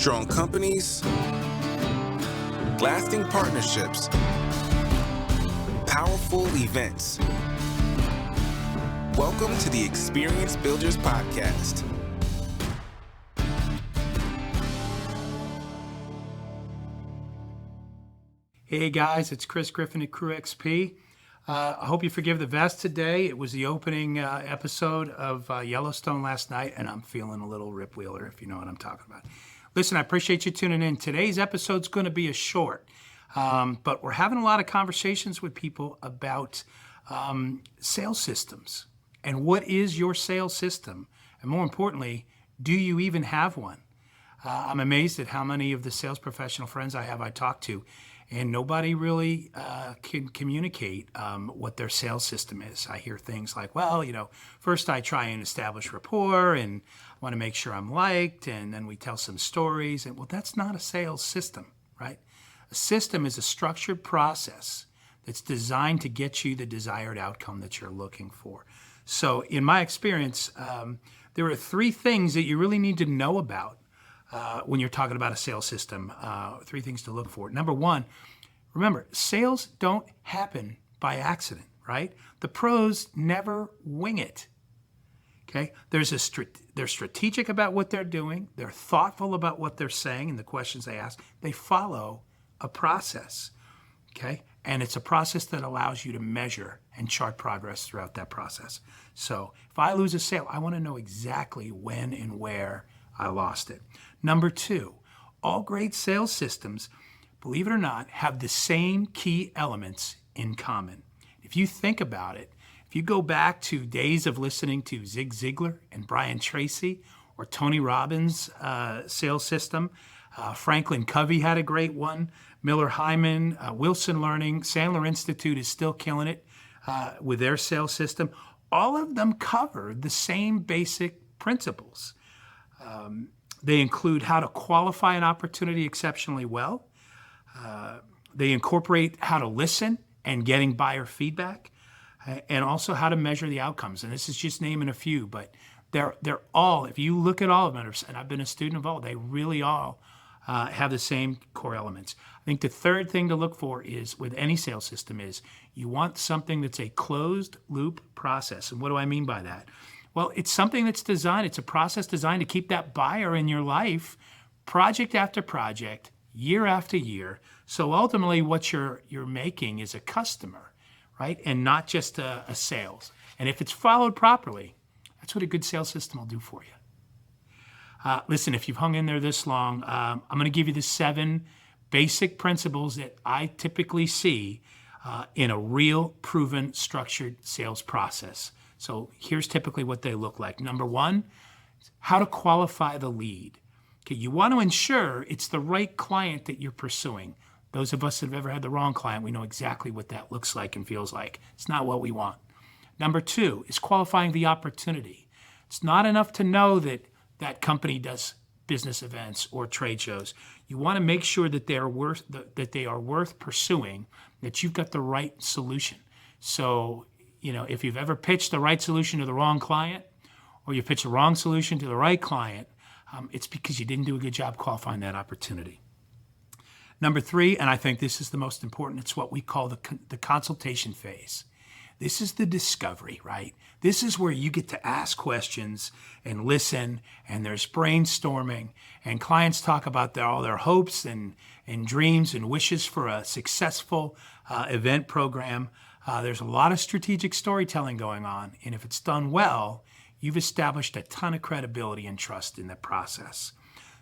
Strong companies, lasting partnerships, powerful events. Welcome to the Experience Builders Podcast. Hey guys, it's Chris Griffin at Crew XP. I hope you forgive the vest today. It was the opening episode of Yellowstone last night, and I'm feeling a little rip wheeler, if you know what I'm talking about. Listen, I appreciate you tuning in. Today's episode's going to be a short, but we're having a lot of conversations with people about sales systems. And what is your sales system? And more importantly, do you even have one? I'm amazed at how many of the sales professional friends I talk to, and nobody really can communicate what their sales system is. I hear things like, well, first I try and establish rapport and want to make sure I'm liked, and then we tell some stories. And well, that's not a sales system, right? A system is a structured process that's designed to get you the desired outcome that you're looking for. So in my experience, there are three things that you really need to know about when you're talking about a sales system, three things to look for. Number one, remember, sales don't happen by accident, right? The pros never wing it, okay? They're strategic about what they're doing. They're thoughtful about what they're saying and the questions they ask. They follow a process, okay? And it's a process that allows you to measure and chart progress throughout that process. So if I lose a sale, I want to know exactly when and where I lost it. Number two, all great sales systems, believe it or not, have the same key elements in common. If you think about it, if you go back to days of listening to Zig Ziglar and Brian Tracy or Tony Robbins' sales system, Franklin Covey had a great one, Miller Hyman, Wilson Learning, Sandler Institute is still killing it with their sales system. All of them cover the same basic principles. They include how to qualify an opportunity exceptionally well. They incorporate how to listen and getting buyer feedback, and also how to measure the outcomes. And this is just naming a few, but they're all, if you look at all of them, and I've been a student of all, they really all have the same core elements. I think the third thing to look for is, with any sales system, is you want something that's a closed loop process. And what do I mean by that? Well, it's something that's designed, it's a process designed to keep that buyer in your life project after project, year after year. So ultimately what you're making is a customer, right? And not just a sales. And if it's followed properly, that's what a good sales system will do for you. Listen, if you've hung in there this long, I'm going to give you the 7 basic principles that I typically see in a real, proven, structured sales process. So here's typically what they look like. Number one, how to qualify the lead. Okay, you want to ensure it's the right client that you're pursuing. Those of us that have ever had the wrong client, we know exactly what that looks like and feels like. It's not what we want. Number two is qualifying the opportunity. It's not enough to know that that company does business events or trade shows. You want to make sure that they are worth pursuing, that you've got the right solution. So, if you've ever pitched the right solution to the wrong client, or you pitch the wrong solution to the right client, it's because you didn't do a good job qualifying that opportunity. Number 3, and I think this is the most important, it's what we call the consultation phase. This is the discovery, right? This is where you get to ask questions and listen, and there's brainstorming, and clients talk about all their hopes and dreams and wishes for a successful event program. There's a lot of strategic storytelling going on, and if it's done well, you've established a ton of credibility and trust in the process.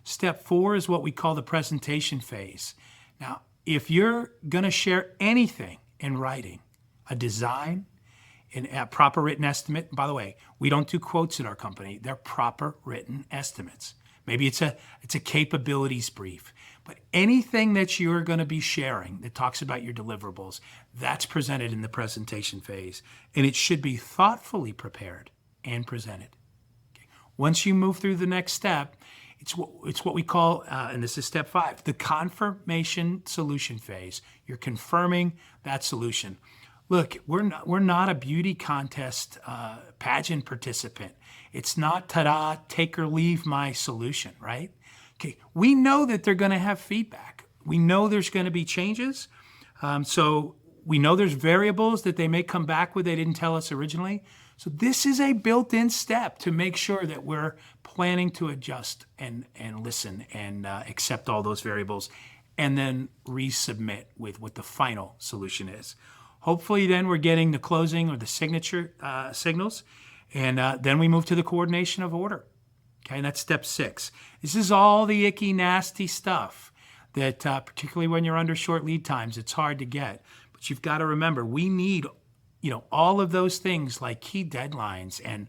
Step 4 is what we call the presentation phase. Now, if you're going to share anything in writing, a design, a proper written estimate, and by the way, we don't do quotes in our company, they're proper written estimates. Maybe it's a capabilities brief. But anything that you're going to be sharing that talks about your deliverables, that's presented in the presentation phase. And it should be thoughtfully prepared and presented. Okay. Once you move through the next step, it's what we call, and this is step 5, the confirmation solution phase. You're confirming that solution. Look, we're not a beauty contest pageant participant. It's not, ta-da, take or leave my solution, right? Okay, we know that they're going to have feedback. We know there's going to be changes. So we know there's variables that they may come back with they didn't tell us originally. So this is a built-in step to make sure that we're planning to adjust and listen and accept all those variables and then resubmit with what the final solution is. Hopefully then we're getting the closing or the signature signals, and then we move to the coordination of order. Okay, and that's step 6. This is all the icky, nasty stuff that particularly when you're under short lead times, it's hard to get. But you've got to remember, we need all of those things like key deadlines and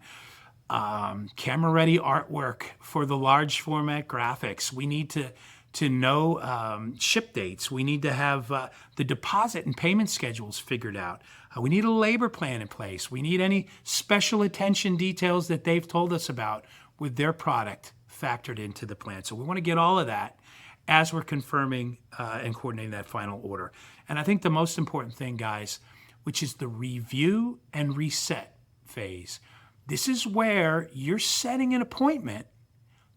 camera-ready artwork for the large format graphics. We need to know ship dates. We need to have the deposit and payment schedules figured out. We need a labor plan in place. We need any special attention details that they've told us about with their product factored into the plan. So we want to get all of that as we're confirming and coordinating that final order. And I think the most important thing, guys, which is the review and reset phase. This is where you're setting an appointment,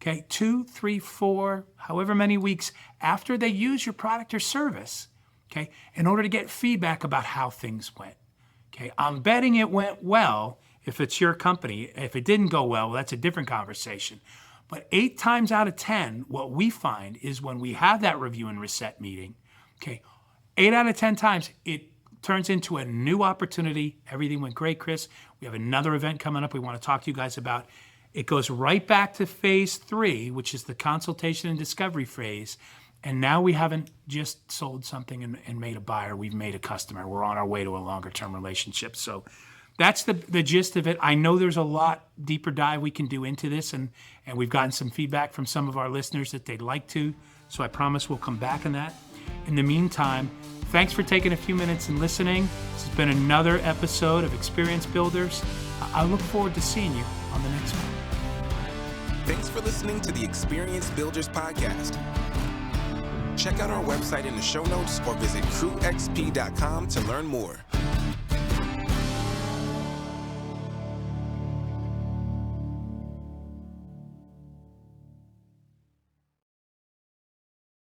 okay, 2, 3, 4, however many weeks after they use your product or service, okay, in order to get feedback about how things went. Okay, I'm betting it went well if it's your company. If it didn't go well, that's a different conversation. But 8 times out of 10, what we find is when we have that review and reset meeting, okay, 8 out of 10 times, it turns into a new opportunity. Everything went great, Chris. We have another event coming up we want to talk to you guys about. It goes right back to phase 3, which is the consultation and discovery phase. And now we haven't just sold something and made a buyer. We've made a customer. We're on our way to a longer-term relationship. So that's the gist of it. I know there's a lot deeper dive we can do into this, and we've gotten some feedback from some of our listeners that they'd like to. So I promise we'll come back on that. In the meantime, thanks for taking a few minutes and listening. This has been another episode of Experience Builders. I look forward to seeing you on the next one. Thanks for listening to the Experience Builders podcast. Check out our website in the show notes or visit crewxp.com to learn more.